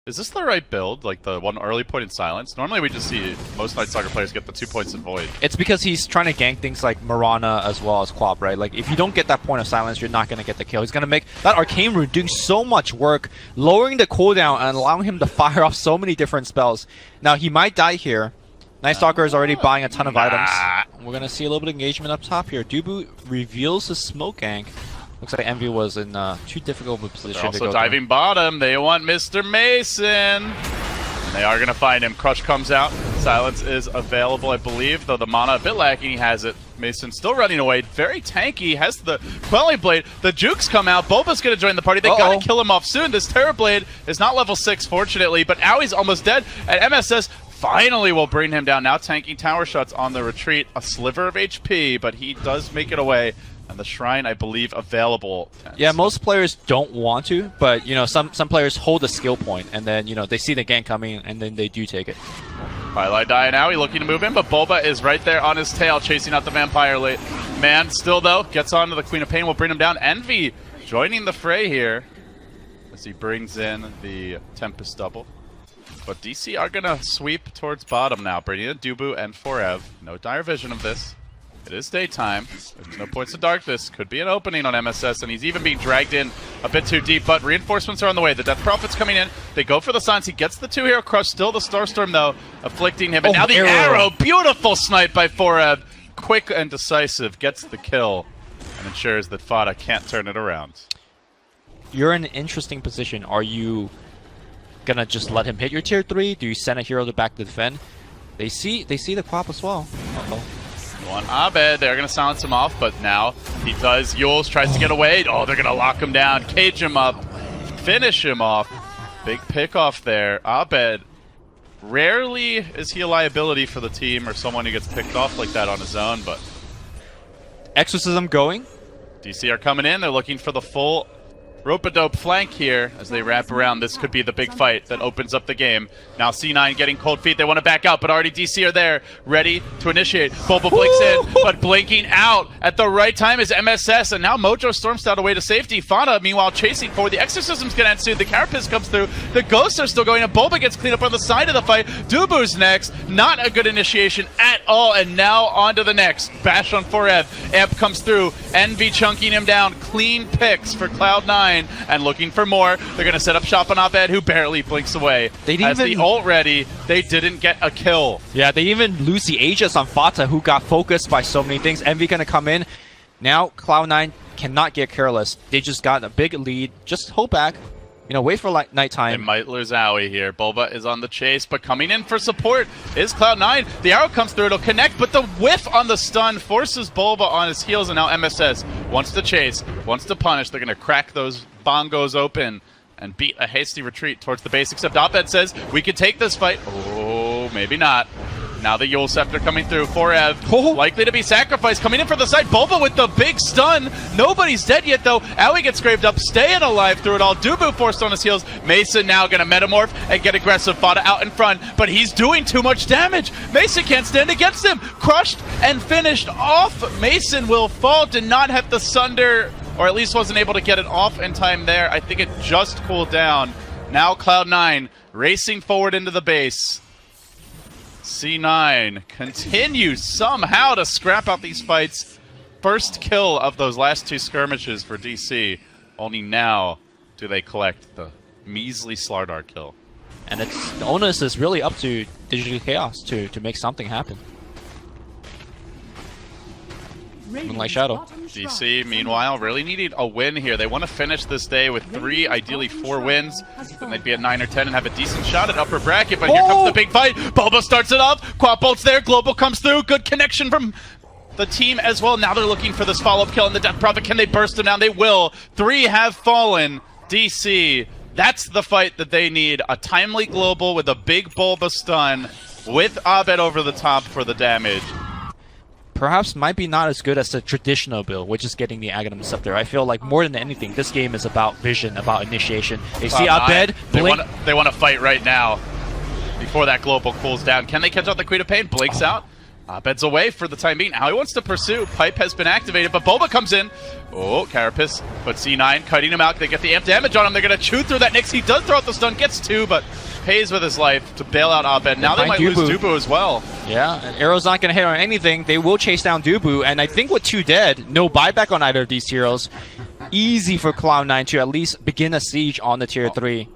Is this the right build? Like the one early point in silence? Normally we just see most Night Stalker players get the 2 points in Void. It's because he's trying to gank things like Mirana as well as Quap, right? Like, if you don't get that point of silence, you're not going to get the kill. He's going to make that Arcane Rune doing so much work, lowering the cooldown and allowing him to fire off so many different spells. Now, he might die here. Night Stalker is already buying a ton of items. We're going to see a little bit of engagement up top here. Dubu reveals his smoke gank. Looks like Envy was in too difficult of a position They're to also go diving through. bottom. They want Mr. Mason. And they are going to find him. Crush comes out. Silence is available, I believe, though the mana a bit lacking. He has it. Mason still running away. Very tanky. Has the Quelling Blade. The Jukes come out. Boba's going to join the party. They got to kill him off soon. This Terror Blade is not level 6, fortunately, but Aui's almost dead. And MSS finally will bring him down. Now tanking tower shots on the retreat. A sliver of HP, but he does make it away. And the Shrine, I believe, available. Yeah, most players don't want to, but, you know, some players hold a skill point, and then, you know, they see the gank coming, and then they do take it. Twilight dying out. He's looking to move in, but Boba is right there on his tail, chasing out the Vampire late. Man, still, though, gets onto the Queen of Pain, will bring him down. Envy joining the fray here as he brings in the Tempest double. But DC are going to sweep towards bottom now, bringing in Dubu and Forev. No dire vision of this. It is daytime. There's no points of darkness. Could be an opening on MSS, and he's even being dragged in a bit too deep, but reinforcements are on the way. The Death Prophet's coming in. They go for the Silence. He gets the 2-hero crush. Still the Starstorm, though, afflicting him. And now the arrow. Beautiful snipe by Forev. Quick and decisive. Gets the kill and ensures that Fada can't turn it around. You're in an interesting position. Are you going to just let him hit your tier 3? Do you send a hero to back to defend? They see the Quap as well. Uh-oh. On Abed, they're going to silence him off, but now he does. Yules tries to get away. Oh, they're going to lock him down, cage him up, finish him off. Big pick off there. Abed, rarely is he a liability for the team or someone who gets picked off like that on his own, but Exorcism going. DC are coming in. They're looking for the full rope-a-dope flank here as they wrap around. This could be the big fight that opens up the game. Now C9 getting cold feet. They want to back out, but already DC are there, ready to initiate. Boba blinks in, but blinking out at the right time is MSS, and now Mojo storms out away to safety. Fana, meanwhile, chasing forward. The Exorcism's going to end soon. The Carapace comes through. The Ghosts are still going, and Boba gets cleaned up on the side of the fight. Dubu's next. Not a good initiation at all, and now on to the next. Bash on Forev. Amp comes through. Envy chunking him down. Clean picks for Cloud9. And looking for more. They're going to set up shop on Abed, who barely blinks away. They didn't the ult ready, they didn't get a kill. Yeah, they even lose the Aegis on Fata, who got focused by so many things. Envy going to come in. Now Cloud9 cannot get careless. They just got a big lead. Just hold back. You know, wait for nighttime. They might lose Aoi here. Boba is on the chase, but coming in for support is Cloud9. The arrow comes through, it'll connect, but the whiff on the stun forces Boba on his heels, and now MSS wants to chase, wants to punish. They're going to crack those bongos open and beat a hasty retreat towards the base, except Abed says, we could take this fight. Oh, maybe not. Now the Yule Scepter coming through. Forev likely to be sacrificed. Coming in for the side. Boba with the big stun. Nobody's dead yet, though. Aoi gets scraped up, staying alive through it all. Dubu forced on his heels. Mason now going to metamorph and get aggressive. Fada out in front, but he's doing too much damage. Mason can't stand against him. Crushed and finished off. Mason will fall. Did not have the Sunder, or at least wasn't able to get it off in time there. I think it just cooled down. Now Cloud9 racing forward into the base. C9 continues somehow to scrap out these fights. First kill of those last 2 skirmishes for DC. Only now do they collect the measly Slardar kill. And the onus is really up to Digital Chaos to make something happen. Moonlight Shadow. DC, meanwhile, really needed a win here. They want to finish this day with 3, ideally 4 wins. Then they'd be at 9 or 10 and have a decent shot at upper bracket, but here comes the big fight. Boba starts it off. Quap ult's there. Global comes through. Good connection from the team as well. Now they're looking for this follow-up kill in the Death Prophet. Can they burst him down? They will. 3 have fallen. DC, that's the fight that they need. A timely global with a big Boba stun with Abed over the top for the damage. Perhaps might be not as good as the traditional build, which is getting the Aghanim Scepter. I feel like more than anything, this game is about vision, about initiation. They see Abed blink. They want to fight right now before that global cools down. Can they catch out the Queen of Pain? Blinks out. Abed's away for the time being. Now he wants to pursue. Pipe has been activated, but Boba comes in. Oh, Carapace, but C9 cutting him out. They get the amp damage on him. They're going to chew through that. Nyx, he does throw out the stun, gets 2, but pays with his life to bail out Abed. Now they might lose Dubu as well. Yeah, and Arrow's not going to hit on anything. They will chase down Dubu, and I think with 2 dead, no buyback on either of these heroes. Easy for Cloud9 to at least begin a siege on the tier 3.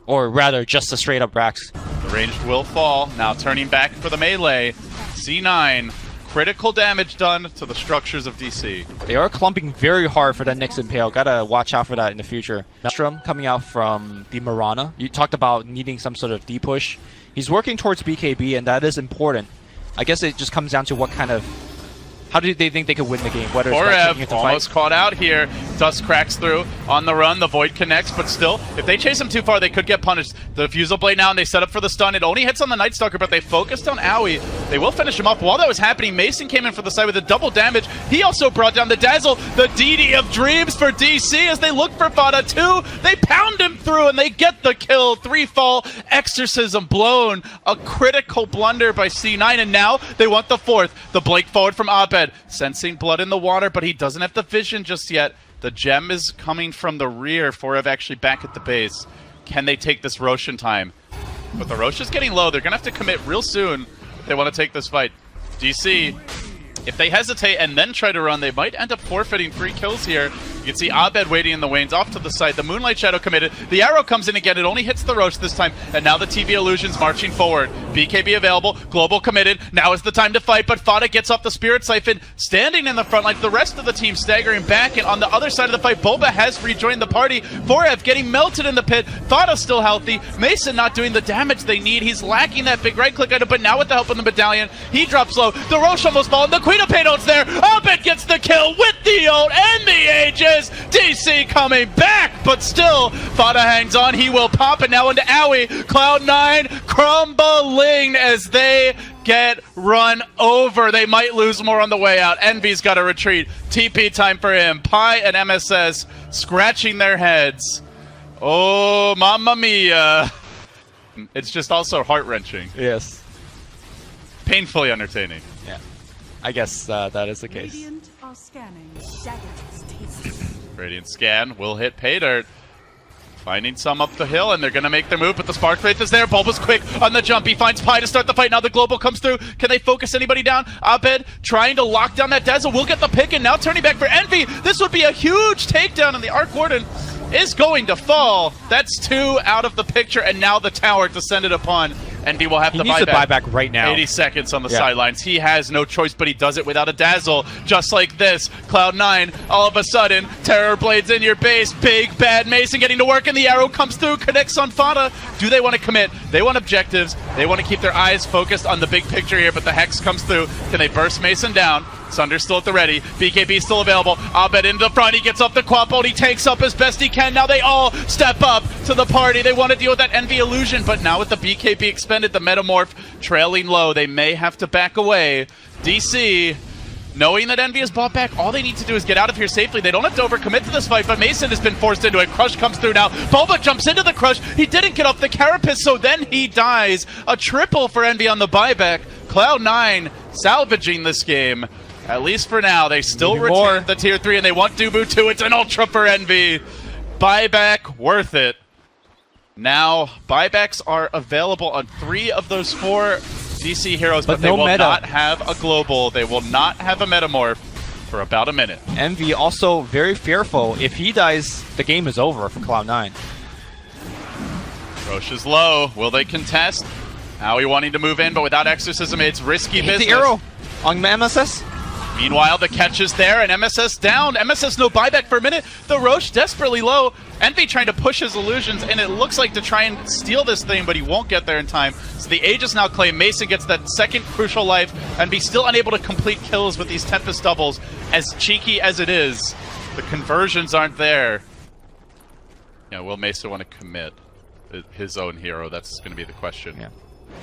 Or rather, just a straight up Rax. The ranged will fall. Now turning back for the melee. C9, critical damage done to the structures of DC. They are clumping very hard for that Nyx Impale. Gotta watch out for that in the future. Maelstrom coming out from the Mirana. You talked about needing some sort of D-push. He's working towards BKB, and that is important. I guess it just comes down to what kind of... How do they think they could win the game? Whether it's almost caught out here. Dust cracks through on the run. The Void connects, but still, if they chase him too far, they could get punished. The Fusel Blade now, and they set up for the stun. It only hits on the Night Stalker, but they focused on Owie. They will finish him off. While that was happening, Mason came in for the side with a double damage. He also brought down the Dazzle, the DD of Dreams for DC as they look for Fada 2. They pound him through, and they get the kill. 3 fall, Exorcism blown. A critical blunder by C9, and now they want the 4th. The Blake forward from Abed. Sensing blood in the water, but he doesn't have the vision just yet. The gem is coming from the rear. Forev actually back at the base. Can they take this Roshan time? But the Rosh is getting low. They're going to have to commit real soon if they want to take this fight. DC, if they hesitate and then try to run, they might end up forfeiting 3 kills here. You can see Abed waiting in the wanes off to the side. The Moonlight Shadow committed. The arrow comes in again. It only hits the Roche this time. And now the TV Illusion's marching forward. BKB available. Global committed. Now is the time to fight. But Fada gets off the Spirit Siphon, standing in the front like the rest of the team staggering back. And on the other side of the fight, Boba has rejoined the party. Forev getting melted in the pit. Fada still healthy. Mason not doing the damage they need. He's lacking that big right-click item. But now with the help of the Medallion, he drops low. The Roche almost fallen. The Queen of Paydot's there. Abed gets the kill with the ult and the Aegis. DC coming back, but still, Fada hangs on. He will pop it now into Owie. Cloud9 crumbling as they get run over. They might lose more on the way out. Envy's got to retreat. TP time for him. Pi and MSS scratching their heads. Oh, mamma mia. It's just also heart-wrenching. Yes. Painfully entertaining. Yeah. I guess that is the case. Radiant are scanning. Radiant scan will hit Paydirt. Finding some up the hill, and they're going to make their move, but the Spark Wraith is there. Bulba's quick on the jump. He finds Pi to start the fight. Now the Global comes through. Can they focus anybody down? Abed trying to lock down that Dazzle. Will get the pick, and now turning back for Envy. This would be a huge takedown, and the Arc Warden is going to fall. That's 2 out of the picture, and now the tower descended upon. Envy will have to buy back right now. 80 seconds on the sidelines. He has no choice, but he does it without a Dazzle. Just like this. Cloud9, all of a sudden, Terror Blades in your base. Big bad Mason getting to work, and the arrow comes through, connects on Fada. Do they want to commit? They want objectives. They want to keep their eyes focused on the big picture here, but the Hex comes through. Can they burst Mason down? Sunder's still at the ready. BKB still available. Abed into the front. He gets up the quad bolt. He takes up as best he can. Now they all step up to the party. They want to deal with that Envy illusion, but now with the BKB expended, the Metamorph trailing low, they may have to back away. DC, knowing that Envy is bought back, all they need to do is get out of here safely. They don't have to overcommit to this fight, but Mason has been forced into it. Crush comes through now. Bulba jumps into the Crush. He didn't get off the Carapace, so then he dies. A triple for Envy on the buyback. Cloud9 salvaging this game. At least for now, they still retain the tier 3, and they want Dubu 2. It's an ultra for Envy. Buyback, worth it. Now, buybacks are available on 3 of those 4 DC heroes, but they will not have a global. They will not have a Metamorph for about a minute. Envy also very fearful. If he dies, the game is over for Cloud9. Roche is low. Will they contest? Owie wanting to move in, but without Exorcism, it's risky business. The arrow on MSS. Meanwhile, the catch is there, and MSS down. MSS no buyback for a minute. The Roche desperately low. Envy trying to push his illusions, and it looks like to try and steal this thing, but he won't get there in time. So the Aegis now claim. Mason gets that second crucial life, and be still unable to complete kills with these Tempest doubles. As cheeky as it is, the conversions aren't there. Yeah, will Mason want to commit his own hero? That's going to be the question. Yeah.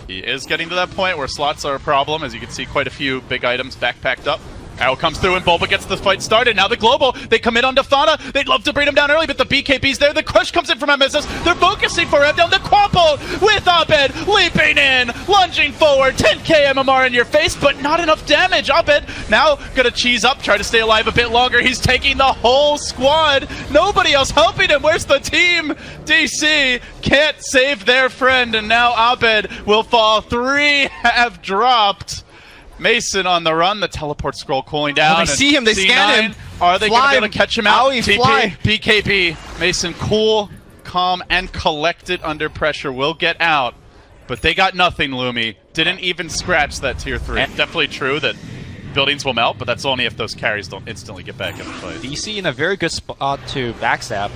He is getting to that point where slots are a problem. As you can see, quite a few big items backpacked up. Arrow comes through and Bulba gets the fight started. Now the Global, they commit on Defana. They'd love to bring him down early, but the BKB's there. The Crush comes in from MSS. They're focusing for him down the Quapple with Abed leaping in, lunging forward. 10k MMR in your face, but not enough damage. Abed now gonna cheese up, try to stay alive a bit longer. He's taking the whole squad. Nobody else helping him. Where's the team? DC can't save their friend, and now Abed will fall. 3 have dropped. Mason on the run, the teleport scroll cooling down. Oh, they see him, they scan him. Are they going to be able to catch him out? TP, fly. BKB, Mason cool, calm, and collected under pressure will get out. But they got nothing, Lumi. Didn't even scratch that tier 3. Definitely true that buildings will melt, but that's only if those carries don't instantly get back in the fight. DC in a very good spot to backstab.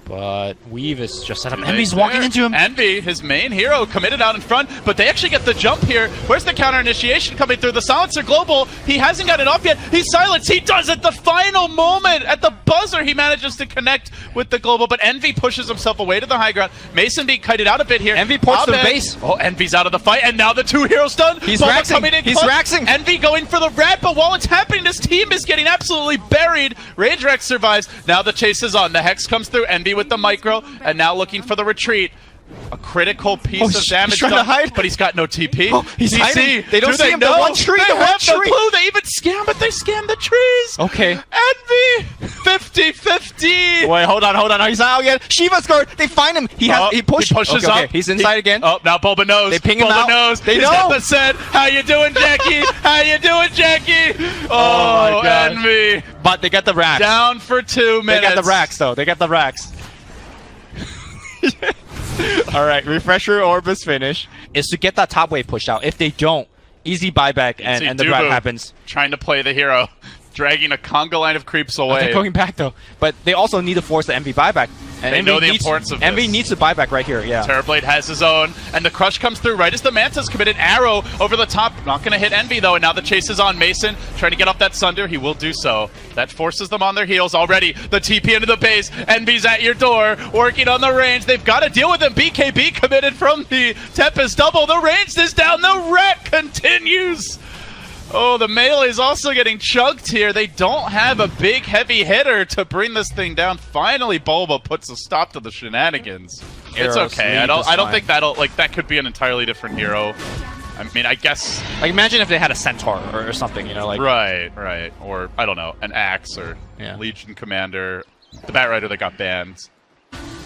But Weave is just set up. Envy's walking into him. Envy, his main hero, committed out in front, but they actually get the jump here. Where's the counter initiation coming through? The silencer Global, he hasn't got it off yet. He's silenced. He does at the final moment. At the buzzer, he manages to connect with the Global, but Envy pushes himself away to the high ground. Mason being kited out a bit here. Envy ports to the base. Oh, Envy's out of the fight, and now the 2 heroes done. He's raxing. He's raxing. Envy going for the rat, but while it's happening, this team is getting absolutely buried. Rage Rex survives. Now the chase is on. The Hex comes through. Envy with the micro. And now looking for the retreat. A critical piece of damage he's trying to hide. but he's got no TP. Oh, he's hiding. They don't see him. The one tree. They the one have no tree. clue. They even scam, but they scam the trees. Okay. Envy 50-50. Wait, hold on. He's not out yet. Shiva's guard. They find him. He pushes up. Okay. He's inside again. Oh, now Bulba knows. They ping him Bulba out. knows. They He's know. got the set. How you doing, Jackie? How you doing, Jackie? Oh my God. Envy. But they get the racks. Down for 2 minutes. They got the racks, though. They got the racks. Alright, refresher Orbis finish is to get that top wave pushed out. If they don't, easy buyback and the rat happens. Trying to play the hero, dragging a conga line of creeps away. They're going back though, but they also need to force the MV buyback. And they know the importance of this. MV needs to buyback right here, yeah. Terrorblade has his own, and the Crush comes through right as the Manta's committed. Arrow over the top, not going to hit Envy though, and now the chase is on Mason, trying to get off that Sunder. He will do so. That forces them on their heels already. The TP into the base, Envy's at your door, working on the range. They've got to deal with him. BKB committed from the Tempest double. The range is down, the rat continues. Oh, the melee's also getting chugged here. They don't have a big, heavy hitter to bring this thing down. Finally, Bulba puts a stop to the shenanigans. It's okay. I don't think that could be an entirely different hero. I mean, I guess. Like, imagine if they had a Centaur or something, you know, like. Right. Or I don't know, an Axe or Legion Commander, the Batrider that got banned.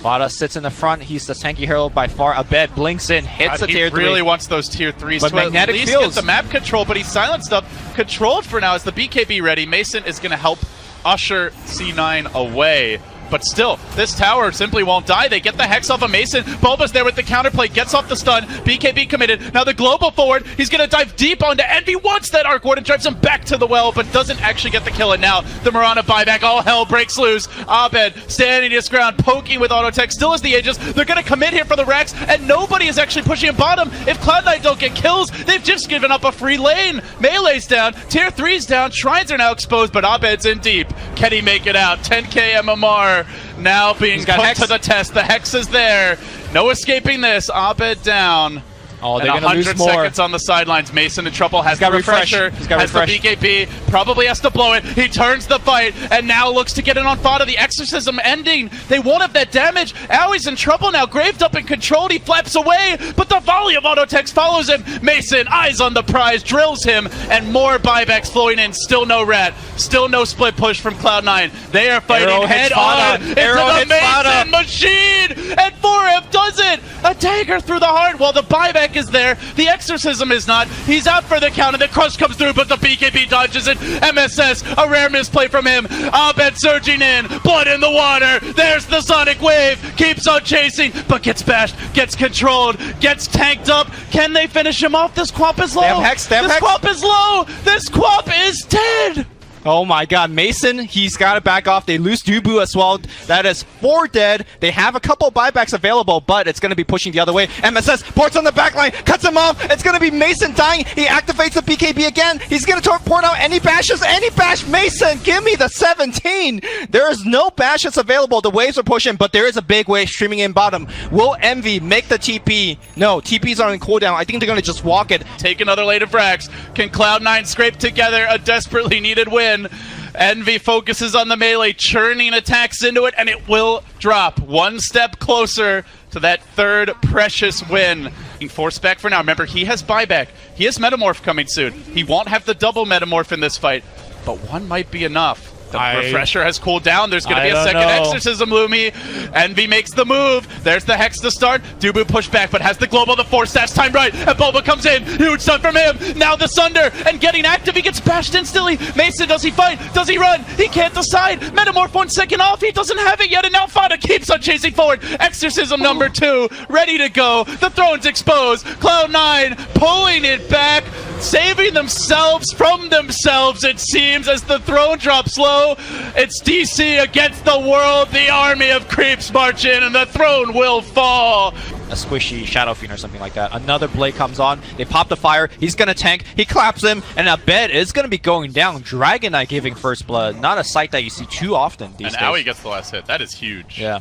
Vada sits in the front. He's the tanky hero by far. Abed blinks in, hits a tier 3. He really wants those tier 3s but to magnetic at least fields. get the map control, but he's silenced up. Controlled for now. Is the BKB ready? Mason is going to help usher C9 away. But still, this tower simply won't die. They get the Hex off of Mason. Bulba's there with the counterplay, gets off the stun. BKB committed. Now the Global forward. He's going to dive deep onto Envy. Wants that Arc Ward and drives him back to the well, but doesn't actually get the kill. And now the Mirana buyback. All hell breaks loose. Abed standing his ground, poking with auto tech. Still has the Aegis. They're going to commit here for the racks, and nobody is actually pushing him bottom. If Cloud9 don't get kills, they've just given up a free lane. Melee's down. Tier 3's down. Shrines are now exposed, but Abed's in deep. Can he make it out? 10k MMR. Now being put to the test. The Hex is there. No escaping this. Abed down. Oh, they're going to lose 100 more. seconds on the sidelines. Mason in trouble. Has the refresher. He's got has the BKB. Probably has to blow it. He turns the fight and now looks to get it on Fada. The exorcism ending. They won't have that damage. Aui's in trouble now. Graved up and controlled. He flaps away, but the volley of auto text follows him. Mason, eyes on the prize, drills him, and more buybacks flowing in. Still no rat. Still no split push from Cloud9. They are fighting head on into the Mason machine, and 4F does it. A dagger through the heart while the buyback is there. The exorcism is not. He's out for the count, and the Crush comes through, but the BKB dodges it. MSS, a rare misplay from him. Abed surging in, blood in the water. There's the Sonic Wave. Keeps on chasing, but gets bashed, gets controlled, gets tanked up. Can they finish him off? This Quap is low. Hex, this Quap is low. This Quap is dead. Oh my god, Mason, he's got to back off. They lose Dubu as well. That is 4 dead. They have a couple buybacks available, but it's going to be pushing the other way. MSS ports on the backline, cuts him off. It's going to be Mason dying. He activates the BKB again. He's going to port out any bashes. Any bash, Mason, give me the 17. There is no bashes available. The waves are pushing, but there is a big wave streaming in bottom. Will Envy make the TP? No, TPs are on cooldown. I think they're going to just walk it. Take another lane of frags. Can Cloud9 scrape together a desperately needed win? Envy focuses on the melee, churning attacks into it, and it will drop one step closer to that third precious win. Being forced back for now. Remember, he has buyback. He has Metamorph coming soon. He won't have the double Metamorph in this fight, but one might be enough. The refresher has cooled down. There's going to be a second Exorcism, Lumi. Envy makes the move. There's the Hex to start. Dubu pushed back, but has the global. The 4 stats time right. And Boba comes in. Huge stun from him. Now the Sunder. And getting active. He gets bashed instantly. Mason, does he fight? Does he run? He can't decide. Metamorph 1 second off. He doesn't have it yet. And now Fada keeps on chasing forward. Exorcism number 2. Ready to go. The throne's exposed. Cloud9 pulling it back. Saving themselves from themselves, it seems, as the throne drops low. It's DC against the world. The army of creeps march in, and the throne will fall. A squishy Shadow Fiend or something like that. Another blade comes on. They pop the fire. He's going to tank. He claps him, and a bed is going to be going down. Dragon Knight giving first blood. Not a sight that you see too often these days. And Aoi gets the last hit. That is huge. Yeah.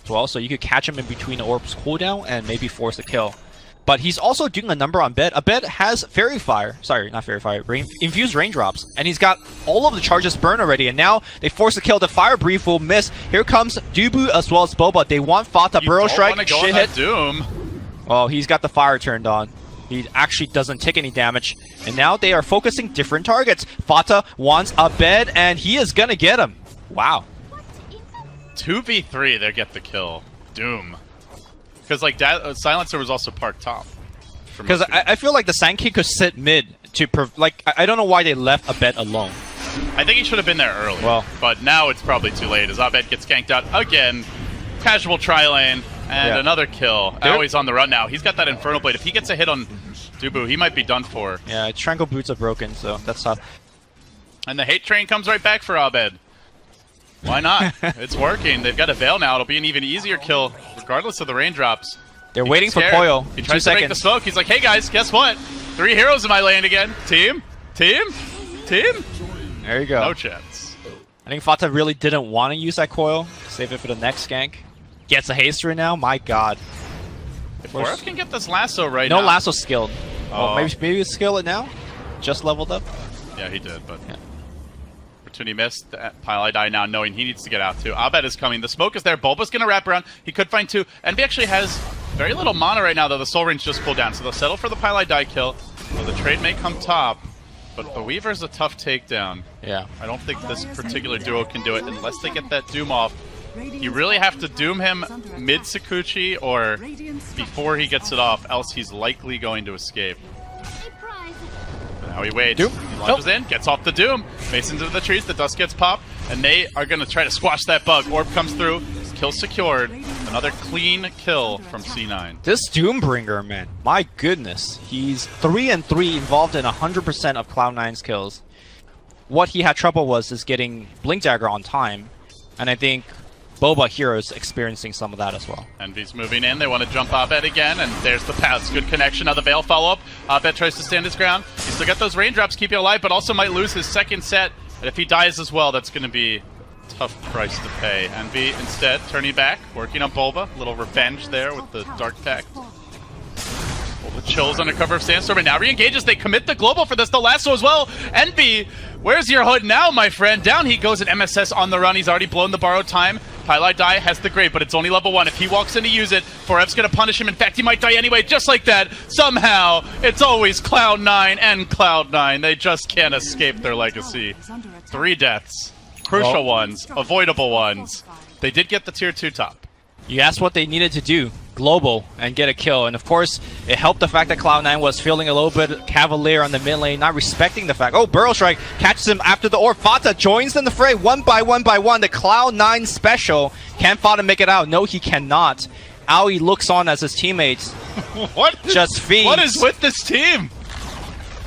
Well, so you could catch him in between the orbs cooldown and maybe force a kill. But he's also doing a number on Bed. A Bed has Fairy Fire. Sorry, not Fairy Fire. Infused Raindrops. And he's got all of the charges burned already. And now they force the kill. The Fire Brief will miss. Here comes Dubu as well as Boba. They want Fata Burrow Strike. Shit hit. Doom. Oh, he's got the fire turned on. He actually doesn't take any damage. And now they are focusing different targets. Fata wants a Bed, and he is going to get him. Wow. 2v3, they get the kill. Doom. Because like Silencer was also parked top. Because I feel like the Sankey could sit mid to I don't know why they left Abed alone. I think he should have been there early. Well, but now it's probably too late as Abed gets ganked out again. Casual tri-lane and another kill. Aoi's on the run now. He's got that Infernal Blade. If he gets a hit on Dubu, he might be done for. Yeah, Tranquil Boots are broken, so that's tough. And the hate train comes right back for Abed. Why not? It's working. They've got a Veil now. It'll be an even easier kill, regardless of the raindrops. They're waiting for Koyo. He tries to make the smoke. He's like, hey guys, guess what? 3 heroes in my lane again. Team? Team? Team? There you go. No chance. I think Fata really didn't want to use that coil. Save it for the next gank. Gets a haste right now. My god. If Orf can get this lasso right now. No lasso skilled. Oh, maybe skill it now? Just leveled up? Yeah, he did, but... Yeah. Opportunity missed. Pile die now, knowing he needs to get out too. Abed is coming. The smoke is there. Bulba's going to wrap around. He could find 2. Envy actually has very little mana right now, though. The Soul Range just cooled down, so they'll settle for the Pile die kill. So the trade may come top, but the Weaver's a tough takedown. Yeah. I don't think this particular duo can do it unless they get that Doom off. You really have to Doom him mid-Sakuchi or before he gets it off, else he's likely going to escape. Now he waits. Doom. He launches in, gets off the Doom. Mason's into the trees, the dust gets popped, and they are going to try to squash that bug. Orb comes through, kill secured. Another clean kill from C9. This Doombringer, man, my goodness. He's 3-3 involved in 100% of Cloud9's kills. What he had trouble was getting Blink Dagger on time, and I think Boba here is experiencing some of that as well. Envy's moving in. They want to jump Abed again, and there's the pass. Good connection. Now the Veil follow-up. Abed tries to stand his ground. He's still got those raindrops keeping alive, but also might lose his second set. And if he dies as well, that's going to be a tough price to pay. Envy instead turning back, working on Bulba. A little revenge there with the Dark Pact. Bulba chills under cover of Sandstorm, and now re-engages. They commit the global for this. The lasso as well. Envy, where's your hood now, my friend? Down he goes at MSS on the run. He's already blown the borrowed time. Pylai Die has the grave, but it's only level 1. If he walks in to use it, Forev's going to punish him. In fact, he might die anyway, just like that. Somehow, it's always Cloud9 and Cloud9. They just can't escape their legacy. 3 deaths. Crucial ones. Avoidable ones. They did get the tier 2 top. You asked what they needed to do. Global and get a kill. And of course, it helped the fact that Cloud9 was feeling a little bit cavalier on the mid lane, not respecting the fact. Oh, Burrow Strike catches him after the orb. Fata joins in the fray one by one. The Cloud9 special. Can Fata make it out? No, he cannot. Aoi looks on as his teammates what just feeds. What is with this team?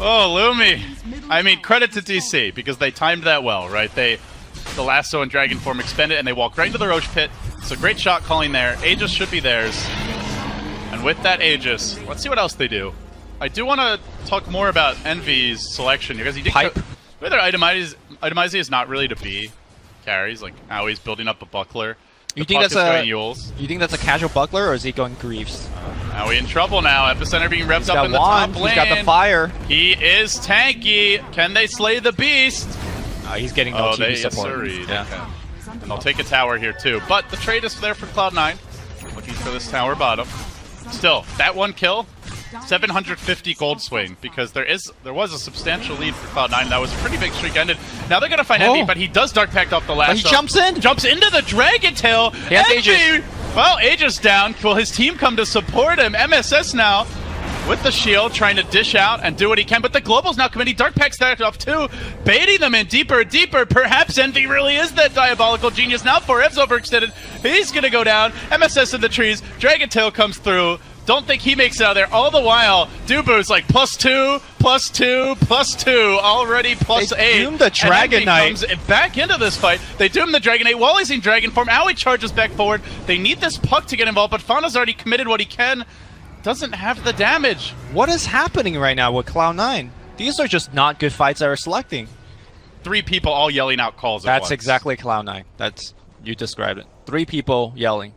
Oh, Lumi. I mean, credit to DC, because they timed that well, right? The lasso and dragon form expend it, and they walk right into the Roche pit. So great shot calling there. Aegis should be theirs. And with that Aegis, let's see what else they do. I do want to talk more about Envy's selection, because he did Pipe. whether Itemizing is not really to be carries, like how he's building up a buckler. You The think puck that's is going Yules. You think that's a casual buckler, or is he going Greaves? Now we in trouble now. Epicenter being revved He's up got in the wand. top lane. He's got the fire. He is tanky. Can they slay the beast? He's getting no TV they support. sorry. Yeah. And they'll take a tower here too. But the trade is there for Cloud9. Looking for this tower bottom. Still, that one kill, 750 gold swing, because there was a substantial lead for Cloud9. That was a pretty big streak ended. Now they're gonna find Envy, but he does Dark Pact off the last. He jumps in. Jumps into the Dragon Tail. He has Aegis. Well, Aegis down. Will his team come to support him? MSS now with the shield, trying to dish out and do what he can, but the Global's now committing. Dark Pact's stacked up too, baiting them in deeper and deeper. Perhaps Envy really is that diabolical genius. Now 4F's overextended. He's gonna go down. MSS in the trees. Dragon Tail comes through. Don't think he makes it out of there. All the while, Dubu's like +2, +2, +2, already +8. They doomed the Dragon Knight. Comes back into this fight. They doom the Dragon Knight while he's in Dragon form. Aoi charges back forward. They need this puck to get involved, but Fauna's already committed what he can. Doesn't have the damage. What is happening right now with Cloud9? These are just not good fights that are selecting. 3 people all yelling out calls at once. That's exactly Cloud9. You described it. 3 people yelling.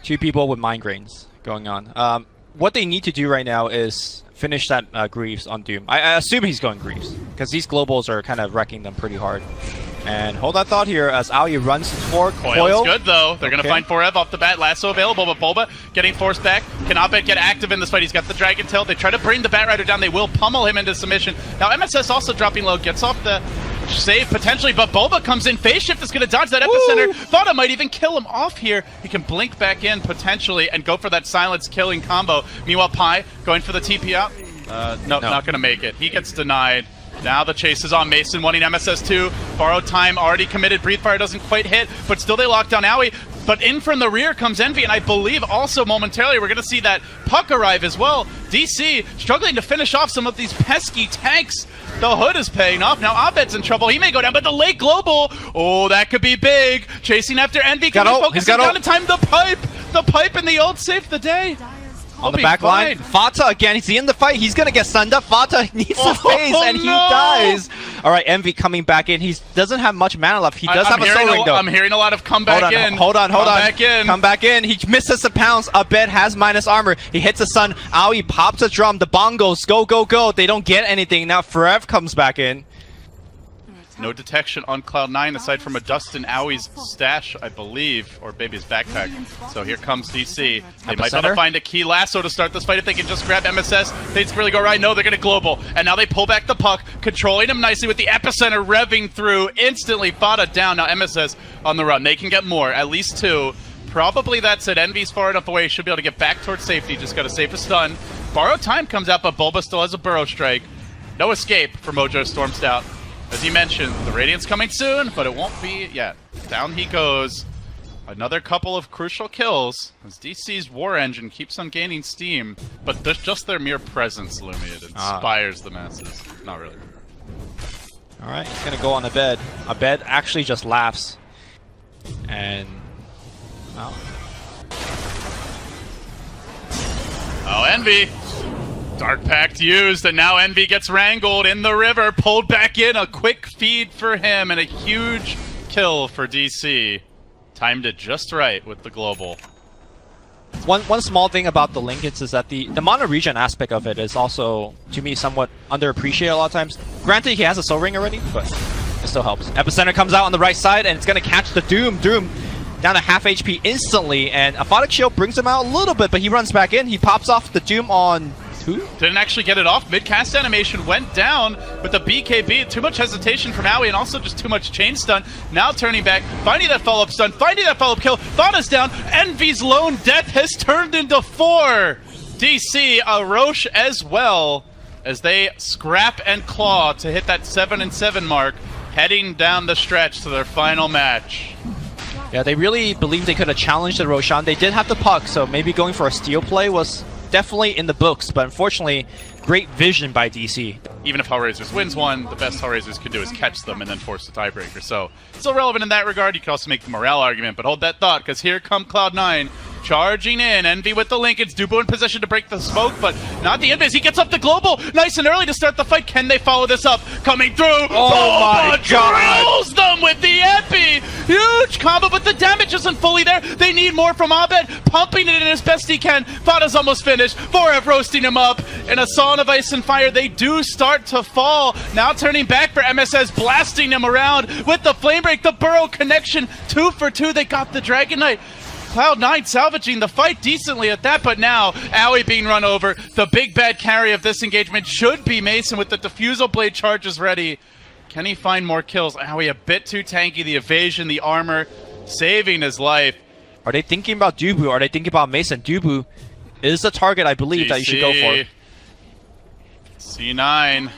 2 people with migraines going on. What they need to do right now is finish that Greaves on Doom. I assume he's going Greaves, because these globals are kind of wrecking them pretty hard. And hold that thought here as Aoi runs for Coil's Coil. good though. They're going to find 4F off the bat. Lasso available, but Bulba getting forced back. Can Abed get active in this fight? He's got the Dragon Tail. They try to bring the Bat Rider down. They will pummel him into submission. Now MSS also dropping low. Gets off the save potentially, but Bulba comes in. Phase Shift is going to dodge that Epicenter. Fauna might even kill him off here. He can blink back in potentially and go for that silence killing combo. Meanwhile, Pi going for the TP out. No, not going to make it. He gets denied. Now the chase is on Mason, wanting MSS2. Borrowed time already committed. Breathe Fire doesn't quite hit, but still they lock down Aoi. But in from the rear comes Envy, and I believe also momentarily we're going to see that puck arrive as well. DC struggling to finish off some of these pesky tanks. The hood is paying off. Now Abed's in trouble. He may go down, but the late global. Oh, that could be big. Chasing after Envy. Can he focus down in time? The pipe and the ult saved the day. On the back line, Fata again, he's in the fight, he's gonna get stunned up. Fata needs to phase and he dies. Alright, Envy coming back in. He doesn't have much mana left. He does have a soul ring though. I'm hearing a lot of come back in. Hold on. Back in. Come back in. He misses the pounce. Abed has minus armor. He hits the sun. Aoi pops a drum. The bongos go, go, go. They don't get anything. Now Forev comes back in. No detection on Cloud9 aside from a dust in Aoi's stash, I believe, or maybe his backpack. So here comes DC. They might want to find a key lasso to start this fight if they can just grab MSS. They just really go right. No, they're going to global. And now they pull back the puck, controlling him nicely with the Epicenter revving through. Instantly Fata down. Now MSS on the run. They can get more, at least 2. Probably that's it. Envy's far enough away. Should be able to get back towards safety. Just got to save a stun. Borrowed time comes out, but Bulba still has a burrow strike. No escape for Mojo Storm Stout. As you mentioned, the Radiant's coming soon, but it won't be yet. Down he goes. Another couple of crucial kills as DC's War Engine keeps on gaining steam, but just their mere presence, Lumi, it inspires the masses. Not really. Alright, he's gonna go on Abed. Abed actually just laughs. And... wow. Oh, Envy! Dark Pact used, and now Envy gets wrangled in the river, pulled back in. A quick feed for him, and a huge kill for DC. Timed it just right with the global. One small thing about the Linkage is that the mono regen aspect of it is also, to me, somewhat underappreciated a lot of times. Granted, he has a soul ring already, but it still helps. Epicenter comes out on the right side, and it's going to catch the Doom. Doom down to half HP instantly, and Aphotic Shield brings him out a little bit, but he runs back in. He pops off the Doom on... who? Didn't actually get it off. Mid-cast animation went down with the BKB. Too much hesitation from Aoi and also just too much chain stun. Now turning back, finding that follow-up stun, finding that follow-up kill. Fauna's down. Envy's lone death has turned into 4. DC, a Roche as well, as they scrap and claw to hit that 7-7 mark, heading down the stretch to their final match. Yeah, they really believed they could have challenged the Roshan. They did have the puck, so maybe going for a steal play was definitely in the books, but unfortunately, great vision by DC. Even if Hellraisers wins one, the best Hellraisers could do is catch them and then force the tiebreaker. So, still relevant in that regard. You could also make the morale argument, but hold that thought, because here come Cloud9. Charging in, Envy with the link. It's Dubu in position to break the smoke, but not the Invis. He gets up the global, nice and early to start the fight. Can they follow this up? Coming through. Oh my God! Drills them with the epi. Huge combo, but the damage isn't fully there. They need more from Abed, pumping it in as best he can. Fada's almost finished. Forev roasting him up in a sauna of ice and fire. They do start to fall. Now turning back for MSS, blasting him around with the flame break. The burrow connection, 2 for 2. They got the Dragon Knight. Cloud9 salvaging the fight decently at that, but now Owie being run over. The big bad carry of this engagement should be Mason with the Diffusal Blade charges ready. Can he find more kills? Owie a bit too tanky. The evasion, the armor, saving his life. Are they thinking about Dubu? Are they thinking about Mason? Dubu is the target, I believe, that you should go for. C9.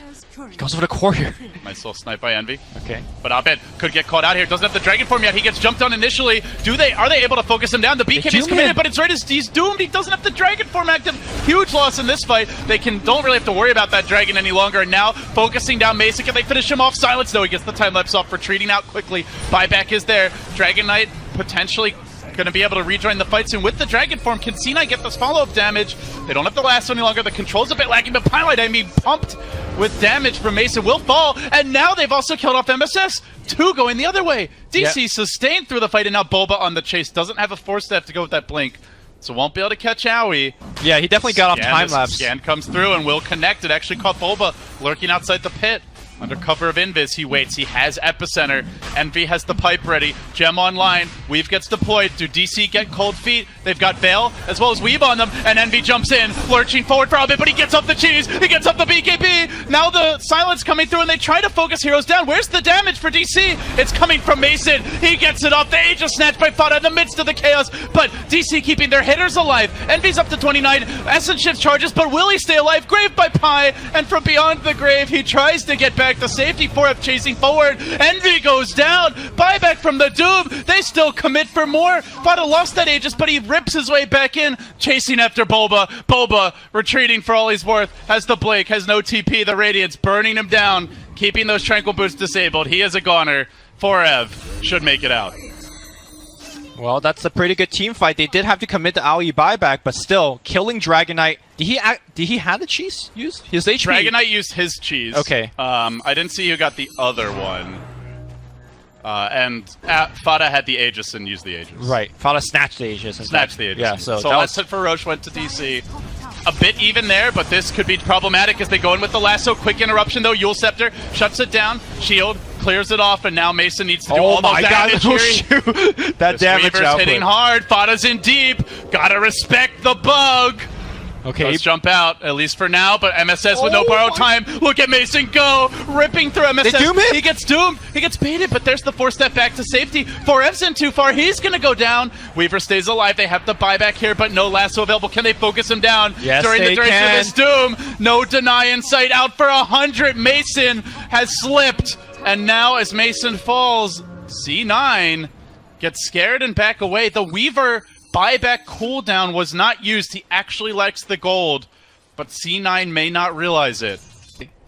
He goes for the courier. Nice little snipe by Envy. Okay. But Abed could get caught out here. Doesn't have the Dragon Form yet. He gets jumped on initially. Are they able to focus him down? The BKB is committed, but it's right as he's doomed. He doesn't have the Dragon Form active. Huge loss in this fight. They don't really have to worry about that Dragon any longer. And now focusing down Mason. Can they finish him off? Silence. No, he gets the time lapse off, retreating out quickly. Buyback is there. Dragon Knight potentially going to be able to rejoin the fight soon with the Dragon Form. Can C9 get this follow-up damage? They don't have the last any longer. The control's a bit lacking, but Pilot, I mean, pumped with damage from Mason will fall, and now they've also killed off MSS. 2 going the other way. DC sustained through the fight, and now Boba on the chase. Doesn't have a force staff to go with that blink, so won't be able to catch Owie. Yeah, he definitely got off time-lapse. Scan comes through and will connect. It actually caught Boba lurking outside the pit. Under cover of Invis, he waits. He has Epicenter. Envy has the pipe ready. Gem online. Weave gets deployed. Do DC get cold feet? They've got Veil as well as Weave on them. And Envy jumps in, lurching forward for a bit, but he gets up the cheese. He gets up the BKB. Now the silence coming through, and they try to focus heroes down. Where's the damage for DC? It's coming from Mason. He gets it off. The Aegis snatched by Fada in the midst of the chaos. But DC keeping their hitters alive. Envy's up to 29. Essence shifts charges, but will he stay alive? Grave by Pi. And from beyond the grave, he tries to get back to safety. 4F chasing forward. Envy goes down. Buyback from the Doom. They still commit for more. Fada lost that Aegis, but he rips his way back in, chasing after Boba. Boba retreating for all he's worth. Has the Blake, has no TP. The Radiance burning him down, keeping those Tranquil Boots disabled. He is a goner. 4F should make it out. Well, that's a pretty good team fight. They did have to commit the Owie buyback, but still, killing Dragon Knight. Did he have the cheese used? His HP? Dragon Knight used his cheese. Okay. I didn't see who got the other one. And Fada had the Aegis and used the Aegis. Right. Fada snatched the Aegis. Snatched the Aegis. Yeah, so that's it for Roche, went to DC. A bit even there, but this could be problematic as they go in with the lasso. Quick interruption though. Yule Scepter shuts it down. Shield clears it off, and now Mason needs to do all those damage. Oh shoot. That damage Weaver's hitting hard. Fada's in deep. Gotta respect the bug. Okay. Let's jump out, at least for now, but MSS with no borrowed time. Look at Mason go, ripping through MSS. They doom him? He gets doomed. He gets baited, but there's the 4-step back to safety. 4F's in too far. He's going to go down. Weaver stays alive. They have the buyback here, but no lasso available. Can they focus him down during the duration of this doom? No deny in sight. Out for 100. Mason has slipped. And now as Mason falls, C9 gets scared and back away. The Weaver buyback cooldown was not used. He actually likes the gold, but C9 may not realize it.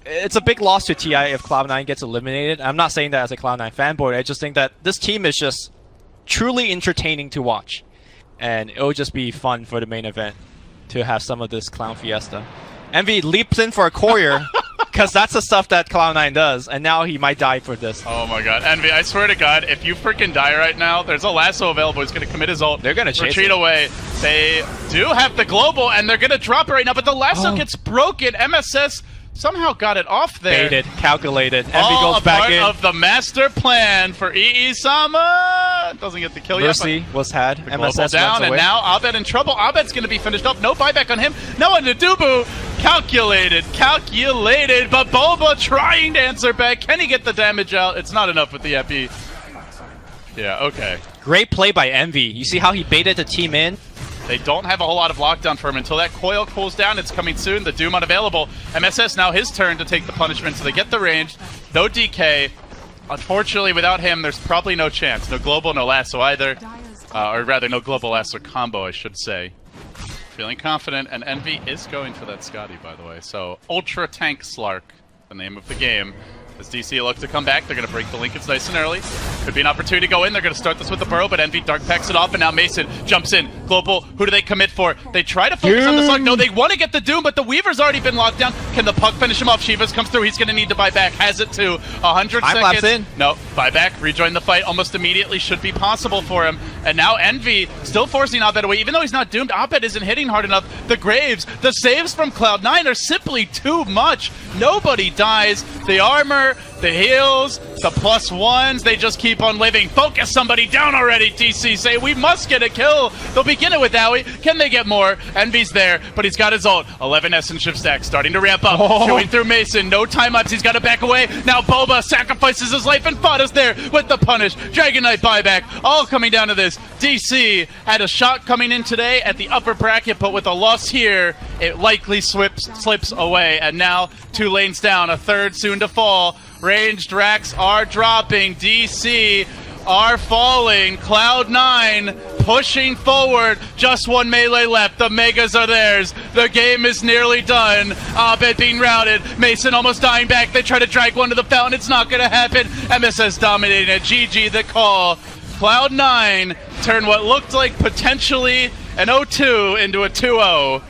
It's a big loss to TI if Cloud9 gets eliminated. I'm not saying that as a Cloud9 fanboy. I just think that this team is just truly entertaining to watch. And it'll just be fun for the main event to have some of this Clown Fiesta. Envy leaps in for a courier. Because that's the stuff that Cloud9 does, and now he might die for this. Oh my god. Envy, I swear to god, if you freaking die right now, there's a lasso available. He's going to commit his ult. They're going to chase retreat away. They do have the global, and they're going to drop it right now, but the lasso gets broken. MSS somehow got it off there. Baited, calculated. Envy All goes a back part in. of the master plan for EE-sama. Doesn't get the kill Mercy yet. was had. The MSS down, runs and away. now Abed in trouble. Abed's going to be finished up. No buyback on him. No one to Dubu. Calculated, but Boba trying to answer back. Can he get the damage out? It's not enough with the epi. Yeah, okay. Great play by Envy. You see how he baited the team in? They don't have a whole lot of lockdown for him until that coil cools down. It's coming soon. The Doom unavailable. MSS now his turn to take the punishment, so they get the range. No DK. Unfortunately, without him, there's probably no chance. No global, no lasso either. Or rather, no global lasso combo, I should say. feeling confident, and Envy is going for that Scotty, by the way. So, Ultra Tank Slark, the name of the game. As DC look to come back, they're going to break the link. It's nice and early. Could be an opportunity to go in. They're going to start this with the Burrow, but Envy Dark packs it off, and now Mason jumps in. Global, who do they commit for? They try to focus on the Slug. No, they want to get the Doom, but the Weaver's already been locked down. Can the puck finish him off? Shivas comes through. He's going to need to buy back. Has it too. 100 Time seconds. lapse in. No, buy back. Rejoin the fight almost immediately. Should be possible for him. And now Envy still forcing Abed away. Even though he's not doomed, Abed isn't hitting hard enough. The Graves, the saves from Cloud9 are simply too much. Nobody dies. The armor, the heals, the +1s, they just keep on living. Focus somebody down already, TC. Say, we must get a kill. They'll begin it with Owie. Can they get more? Envy's there, but he's got his ult. 11 Essence Shift stack starting to ramp up. Chewing through Mason. No time-ups. He's got to back away. Now Boba sacrifices his life, and Fada's there with the punish. Dragon Knight buyback. All coming down to this. DC had a shot coming in today at the upper bracket, but with a loss here, it likely slips away. And now 2 lanes down, a third soon to fall. Ranged racks are dropping. DC are falling. Cloud9 pushing forward. Just 1 melee left. The Megas are theirs. The game is nearly done. Abed being routed. Mason almost dying back. They try to drag one to the fountain. It's not going to happen. MSS dominating it. GG the call. Cloud9 turn what looked like potentially an 0-2 into a 2-0.